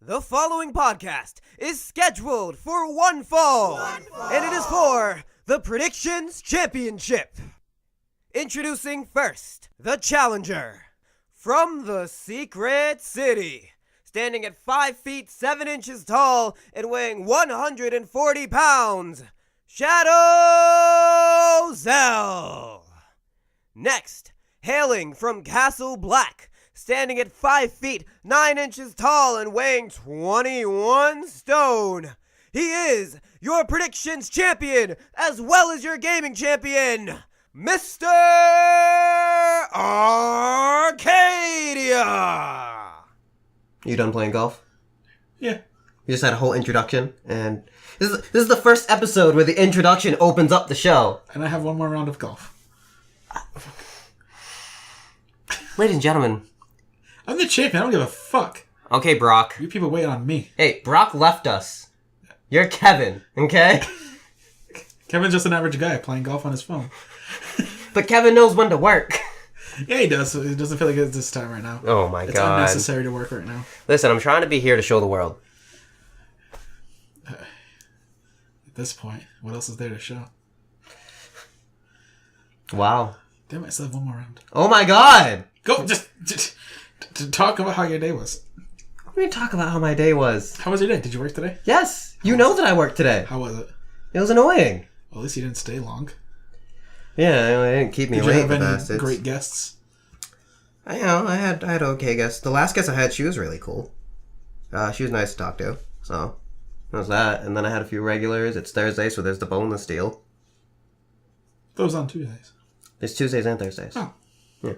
The following podcast is scheduled for one fall, and it is for the Predictions Championship. Introducing first, the challenger. From the Secret City, standing at 5 feet 7 inches tall and weighing 140 pounds, Shadow Zel. Next, hailing from Castle Black, standing at 5 feet 9 inches tall and weighing 21 stone. He is your predictions champion as well as your gaming champion, Mr. Arcadia. You done playing golf? Yeah. You just had a whole introduction, and this is the first episode where the introduction opens up the show. And I have one more round of golf. Ladies and gentlemen. I'm the champion. I don't give a fuck. Okay, Brock. You people wait on me. Hey, Brock left us. You're Kevin, okay? Kevin's just an average guy playing golf on his phone. But Kevin knows when to work. Yeah, he does. He doesn't feel like it's this time right now. Oh my god. It's unnecessary to work right now. Listen, I'm trying to be here to show the world. At this point, what else is there to show? Wow. Damn it, I still have one more round. Oh my god! Go, just to talk about how your day was. Let me talk about how my day was. How was your day? Did you work today? Yes! You know that I worked today. How was it? It was annoying. Well, at least you didn't stay long. Yeah, it didn't keep me Did awake, you have the any bastards. great guests? I had okay guests. The last guest I had, she was really cool. She was nice to talk to, so that was that. And then I had a few regulars. It's Thursday, so there's the boneless deal. Those on Tuesdays. It's Tuesdays and Thursdays. Oh. Yeah.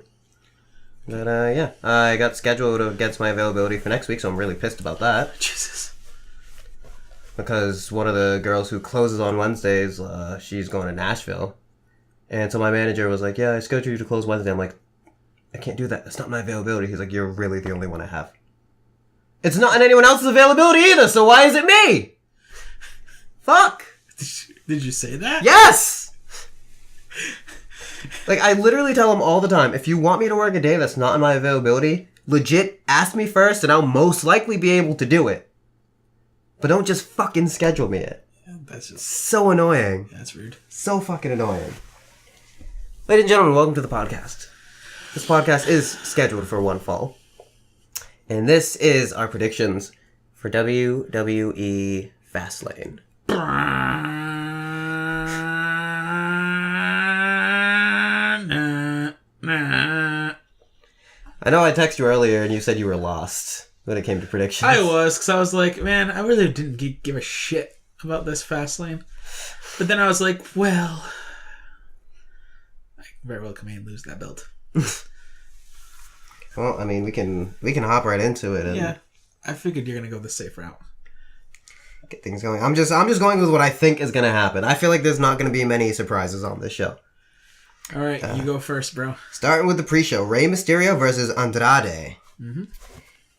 But, yeah. I got scheduled against my availability for next week, so I'm really pissed about that. Jesus. Because one of the girls who closes on Wednesdays, she's going to Nashville. And so my manager was like, yeah, I scheduled you to close Wednesday. I'm like, I can't do that. That's not my availability. He's like, you're really the only one I have. It's not in anyone else's availability either, so why is it me? Fuck. Did you say that? Yes! Like, I literally tell him all the time, if you want me to work a day that's not in my availability, legit, ask me first and I'll most likely be able to do it. But don't just fucking schedule me it. Yeah, that's just... So annoying. Yeah, that's rude. So fucking annoying. Ladies and gentlemen, welcome to the podcast. This podcast is scheduled for one fall. And this is our predictions for WWE Fastlane. I know I texted you earlier and you said you were lost when it came to predictions. I was, because I was like, man, I really didn't give a shit about this Fastlane. But then I was like, well, I very well come in and lose that belt. Well, I mean, we can hop right into it and yeah, I figured you're gonna go the safe route. Get things going. I'm just going with what I think is gonna happen. I feel like there's not gonna be many surprises on this show. All right, you go first, bro. Starting with the pre-show, Rey Mysterio versus Andrade. Mm-hmm.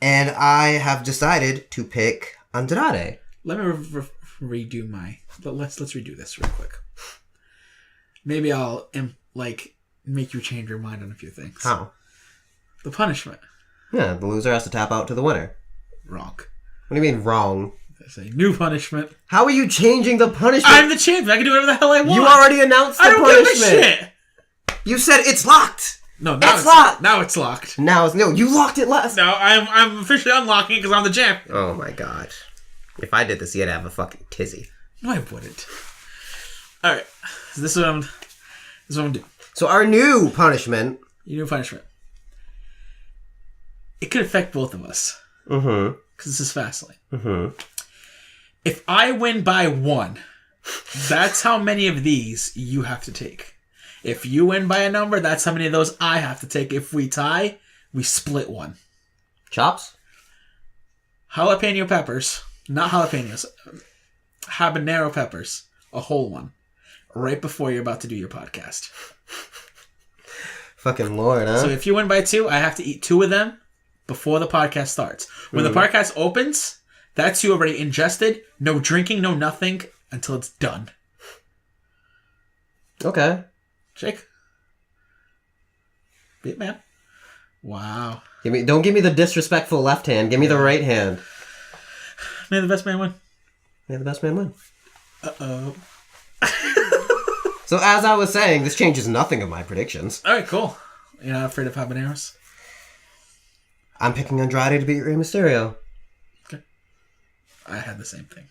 And I have decided to pick Andrade. Let me redo my... Let's redo this real quick. Maybe I'll, make you change your mind on a few things. How? The punishment. Yeah, the loser has to tap out to the winner. Wrong. What do you mean, wrong? There's a new punishment. How are you changing the punishment? I'm the champion. I can do whatever the hell I want. You already announced the punishment. I don't give a shit. You said it's locked. No, now it's locked. Now it's locked. Now it's no. You locked it last. No, I'm officially unlocking it because I'm the champ. Oh my god! If I did this, you'd have a fucking tizzy. No, I wouldn't. All right, so this is what I'm doing. So our new punishment. Your new punishment. It could affect both of us. Mm-hmm. Because this is Fastlane. Mm-hmm. If I win by 1, that's how many of these you have to take. If you win by a number, that's how many of those I have to take. If we tie, we split 1. Chops? Jalapeno peppers. Not jalapenos. Habanero peppers. A whole one. Right before you're about to do your podcast. Fucking Lord, huh? So if you win by 2, I have to eat 2 of them before the podcast starts. When the podcast opens, that's you already ingested. No drinking, no nothing until it's done. Okay. Jake? Be it, man. Wow. Don't give me the disrespectful left hand. Give me the right hand. May the best man win. May the best man win. Uh-oh. So as I was saying, this changes nothing of my predictions. All right, cool. You're not afraid of habaneros? I'm picking Andrade to beat Rey Mysterio. Okay. I had the same thing.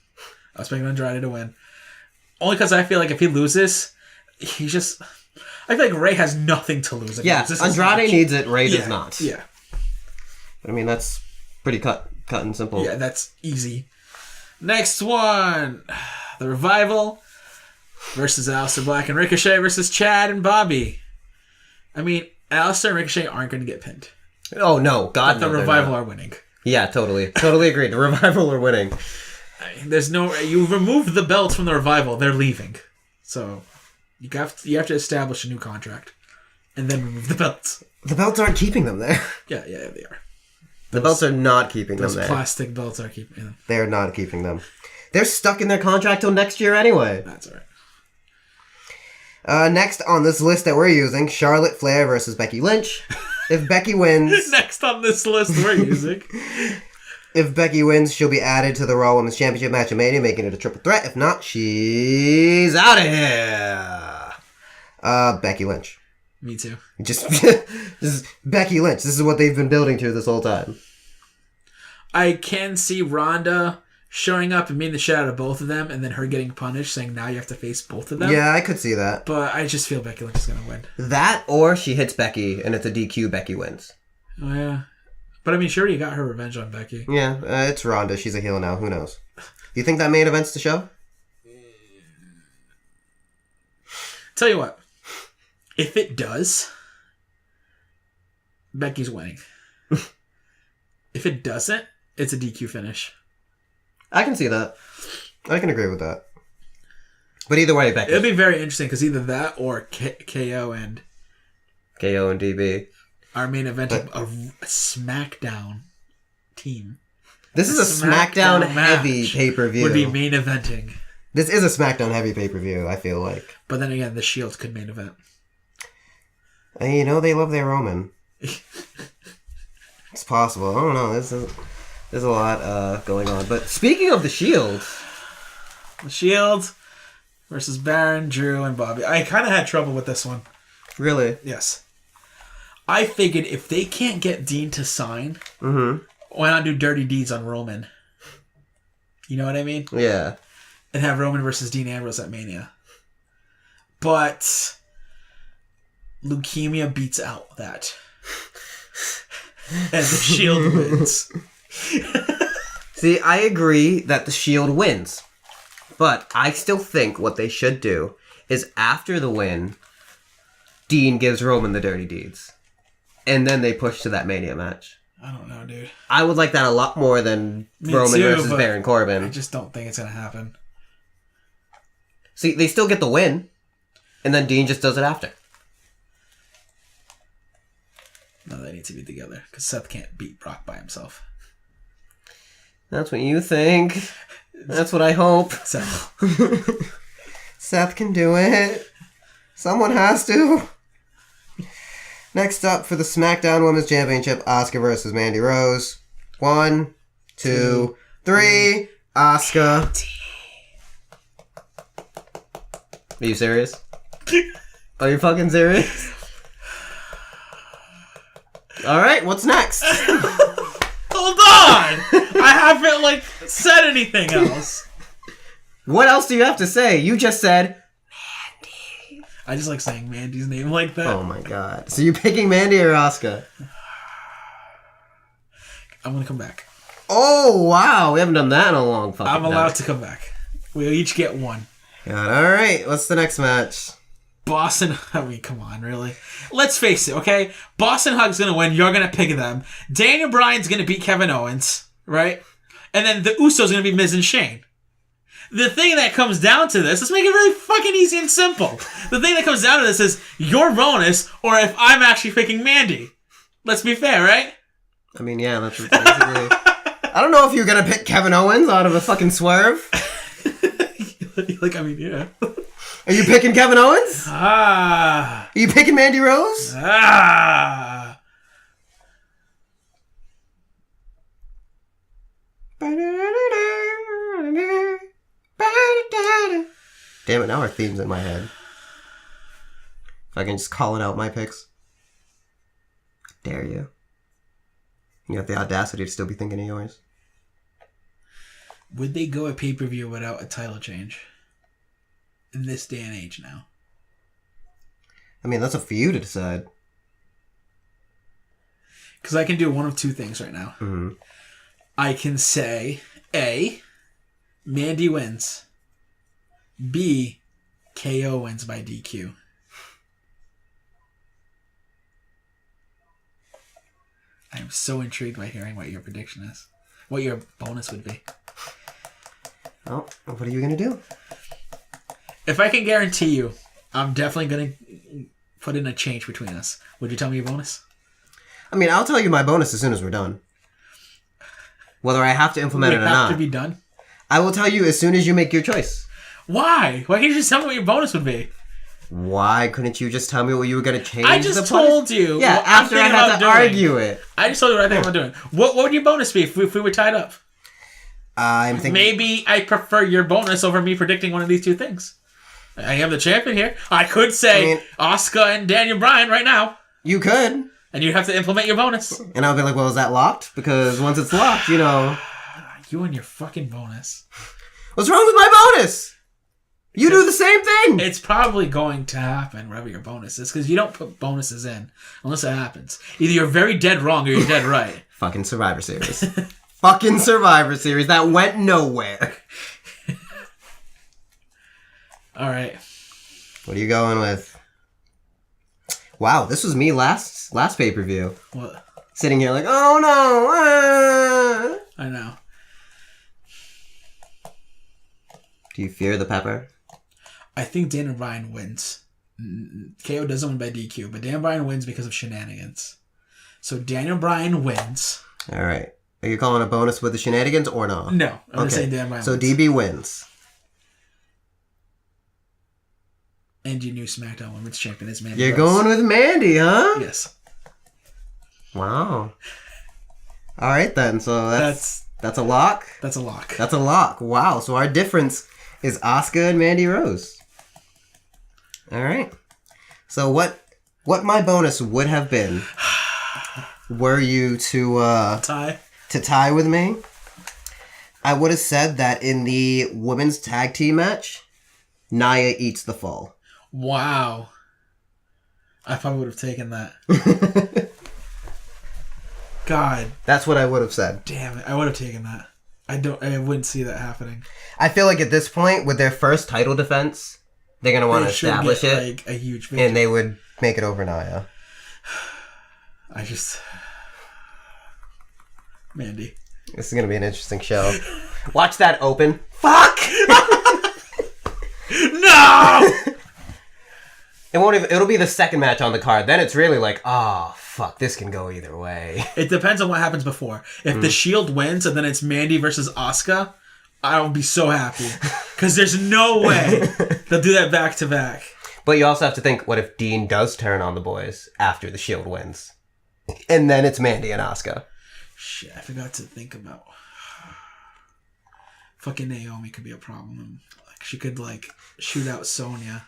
I was picking Andrade to win. Only because I feel like if he loses, he just... I feel like Rey has nothing to lose. Yeah, Andrade needs it, Rey does not. Yeah. I mean, that's pretty cut and simple. Yeah, that's easy. Next one. The Revival versus Aleister Black and Ricochet versus Chad and Bobby. I mean, Aleister and Ricochet aren't going to get pinned. Oh, no. God, but the Revival are winning. Yeah, totally. Totally agreed. The Revival are winning. There's no... You remove the belts from the Revival, they're leaving. So, you have to establish a new contract. And then remove the belts. The belts aren't keeping them there. Yeah, they are. The belts are not keeping them there. Those plastic belts are keeping them. They're not keeping them. They're stuck in their contract till next year anyway. That's alright. Next on this list that we're using, Charlotte Flair versus Becky Lynch. If Becky wins... Next on this list we're using. If Becky wins, she'll be added to the Raw Women's Championship match at Mania, making it a triple threat. If not, she's out of here. Becky Lynch. Me too. Just Becky Lynch. This is what they've been building to this whole time. I can see Ronda showing up and beating the shit out of both of them, and then her getting punished, saying now you have to face both of them. Yeah, I could see that. But I just feel Becky Lynch is going to win. That, or she hits Becky, and it's a DQ, Becky wins. Oh, yeah. But I mean, she already got her revenge on Becky. Yeah, it's Ronda. She's a heel now. Who knows? You think that main event's the show? Tell you what. If it does, Becky's winning. If it doesn't, it's a DQ finish. I can see that. I can agree with that. But either way, Becky. It'll be very interesting because either that or KO and DB are main eventing a SmackDown team. This is a SmackDown heavy pay-per-view. Would be main eventing. This is a SmackDown heavy pay-per-view, I feel like. But then again, the Shield could main event. And you know they love their Roman. It's possible. I don't know. There's a lot going on. But speaking of the Shield... The Shield versus Baron, Drew, and Bobby. I kind of had trouble with this one. Really? Yes. I figured if they can't get Dean to sign, why not do Dirty Deeds on Roman? You know what I mean? Yeah. And have Roman versus Dean Ambrose at Mania. But leukemia beats out that. And the Shield wins. See, I agree that the Shield wins. But I still think what they should do is after the win, Dean gives Roman the Dirty Deeds. And then they push to that Mania match. I don't know, dude. I would like that a lot more than Roman versus Baron Corbin. I just don't think it's going to happen. See, they still get the win. And then Dean just does it after. No, they need to be together. Because Seth can't beat Brock by himself. That's what you think. That's what I hope. Seth. Seth can do it. Someone has to. Next up for the SmackDown Women's Championship, Asuka versus Mandy Rose. 1, 2, 3. Asuka. Are you serious? Are you fucking serious? Alright, what's next? Hold on! I haven't, said anything else. What else do you have to say? You just said... I just like saying Mandy's name like that. Oh my god. So you picking Mandy or Asuka? I'm gonna come back. Oh, wow. We haven't done that in a long fucking time. I'm allowed to come back. We'll each get one. God, alright. What's the next match? Boston... I mean, come on, really? Let's face it, okay? Boston Hug's gonna win. You're gonna pick them. Daniel Bryan's gonna beat Kevin Owens, right? And then the Usos gonna be Miz and Shane. The thing that comes down to this, let's make it really fucking easy and simple. The thing that comes down to this is your bonus, or if I'm actually picking Mandy. Let's be fair, right? I mean, yeah, that's basically... I don't know if you're gonna pick Kevin Owens out of a fucking swerve. Yeah. Are you picking Kevin Owens? Ah. Are you picking Mandy Rose? Ah. Damn it, now our theme's in my head. If I can just call it out my picks. Dare you. You have the audacity to still be thinking of yours. Would they go a pay-per-view without a title change? In this day and age now. I mean, that's up for you to decide. Because I can do one of two things right now. Mm-hmm. I can say, A, Mandy wins. B, KO wins by DQ. I am so intrigued by hearing what your prediction is. What your bonus would be. Well, what are you going to do? If I can guarantee you, I'm definitely going to put in a change between us. Would you tell me your bonus? I mean, I'll tell you my bonus as soon as we're done. Whether I have to implement it or not. We have to be done? I will tell you as soon as you make your choice. Why? Why can't you just tell me what your bonus would be? Why couldn't you just tell me what you were going to change? I just told you. Yeah, after I had to argue it. I just told you what I think I'm doing. What would your bonus be if we were tied up? I'm thinking... Maybe I prefer your bonus over me predicting one of these two things. I am the champion here. I could say Asuka and Daniel Bryan right now. You could. And you'd have to implement your bonus. And I'll be like, well, is that locked? Because once it's locked, you know... You and your fucking bonus. What's wrong with my bonus? You do the same thing. It's probably going to happen, whatever your bonus is, because you don't put bonuses in unless it happens. Either you're very dead wrong or you're dead right. Fucking Survivor Series. Fucking Survivor Series. That went nowhere. All right. What are you going with? Wow, this was me last pay-per-view. What? Sitting here like, oh no. I know. Do you fear the pepper? I think Daniel Bryan wins. KO doesn't win by DQ, but Daniel Bryan wins because of shenanigans. So Daniel Bryan wins. All right. Are you calling a bonus with the shenanigans or no? No. I'm just saying Daniel Bryan so wins. DB wins. And your new SmackDown Women's Champion is Mandy You're Rose. going with Mandy, huh? Yes. Wow. All right, then. So that's a lock? That's a lock. That's a lock. Wow. So our difference is Asuka and Mandy Rose. All right. So what my bonus would have been were you to tie with me, I would have said that in the women's tag team match, Nia eats the fall. Wow. I probably would have taken that. God. That's what I would have said. Damn it. I would have taken that. I wouldn't see that happening. I feel like at this point, with their first title defense, they're going to want to establish it. Like, a huge victory. And they would make it over Nia. Mandy. This is going to be an interesting show. Watch that open. Fuck! No! It'll be the second match on the card. Then it's really like, oh, fuck, this can go either way. It depends on what happens before. If the Shield wins and then it's Mandy versus Asuka, I'll be so happy. Because there's no way they'll do that back to back. But you also have to think, what if Dean does turn on the boys after the Shield wins? And then it's Mandy and Asuka. Shit, I forgot to think about. Fucking Naomi could be a problem. Like, she could, shoot out Sonya.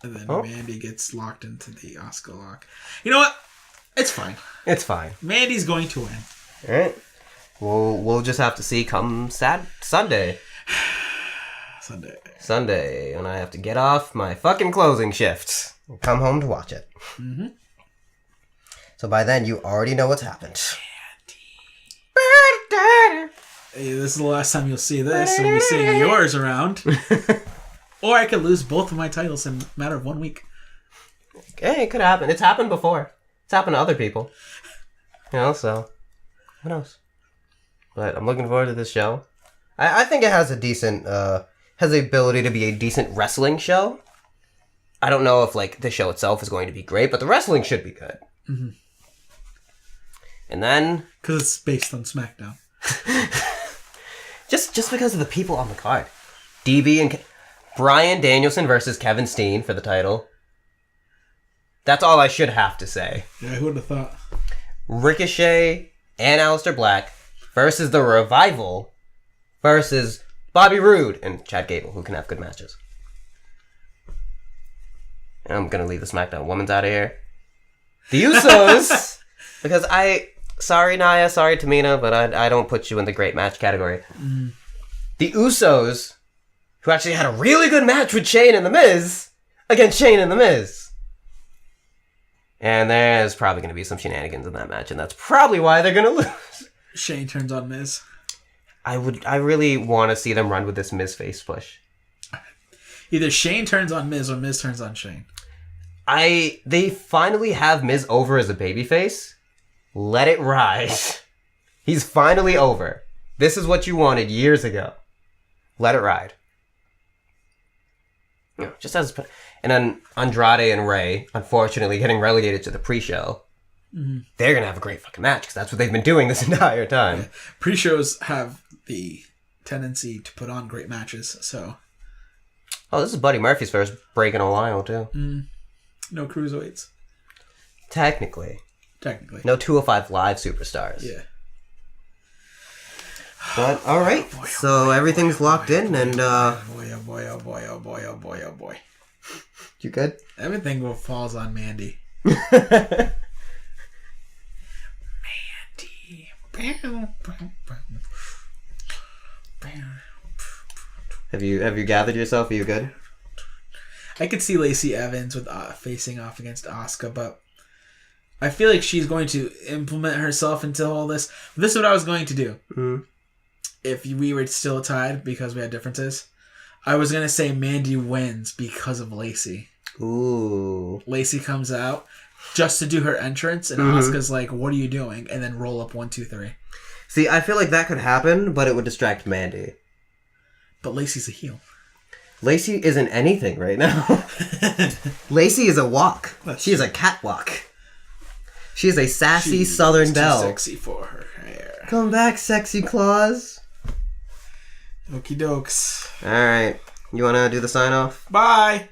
And then Mandy gets locked into the Asuka lock. You know what? It's fine. It's fine. Mandy's going to win. All right. We'll just have to see come Sunday. Sunday, when I have to get off my fucking closing shift and come home to watch it. Mm-hmm. So by then, you already know what's happened. Hey, this is the last time you'll see this, and we'll be seeing yours around. Or I could lose both of my titles in a matter of 1 week. Hey, it could happen. It's happened before. It's happened to other people. So who knows? But I'm looking forward to this show. I think it has a decent, has the ability to be a decent wrestling show. I don't know if, the show itself is going to be great, but the wrestling should be good. Mm-hmm. And then... Because it's based on SmackDown. just because of the people on the card. DB and... Bryan Danielson versus Kevin Steen for the title. That's all I should have to say. Yeah, who would have thought? Ricochet and Aleister Black versus The Revival versus Bobby Roode, and Chad Gable, who can have good matches. And I'm gonna leave the SmackDown Women's out of here. The Usos, because sorry Nia, sorry Tamina, but I don't put you in the great match category. The Usos, who actually had a really good match with Shane and The Miz, against Shane and The Miz. And there's probably going to be some shenanigans in that match, and that's probably why they're going to lose. Shane turns on Miz. I really want to see them run with this Miz face push. Either Shane turns on Miz or Miz turns on Shane. They finally have Miz over as a babyface. Let it rise. He's finally over. This is what you wanted years ago. Let it ride. You know, just as, and then Andrade and Rey, unfortunately, getting relegated to the pre-show. Mm-hmm. They're gonna have a great fucking match because that's what they've been doing this entire time. Yeah. Pre-shows have the tendency to put on great matches. So, this is Buddy Murphy's first break in a while too. No cruiserweights. Technically. No 205 Live superstars. Yeah. But, alright. So, everything's locked in and, Oh boy. You good? Everything falls on Mandy. Have you gathered yourself? Are you good? I could see Lacey Evans with facing off against Asuka, but I feel like she's going to implement herself into all this. This is what I was going to do. Mm-hmm. If we were still tied because we had differences, I was going to say Mandy wins because of Lacey. Ooh. Lacey comes out just to do her entrance, and Asuka's like, what are you doing? And then roll up 1, 2, 3. See, I feel like that could happen, but it would distract Mandy. But Lacey's a heel. Lacey isn't anything right now. Lacey is a walk. She is a catwalk. She is a sassy Southern belle. Too sexy for her hair. Come back, sexy claws. Okie dokes. Alright. You wanna do the sign off? Bye.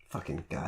Fucking guy.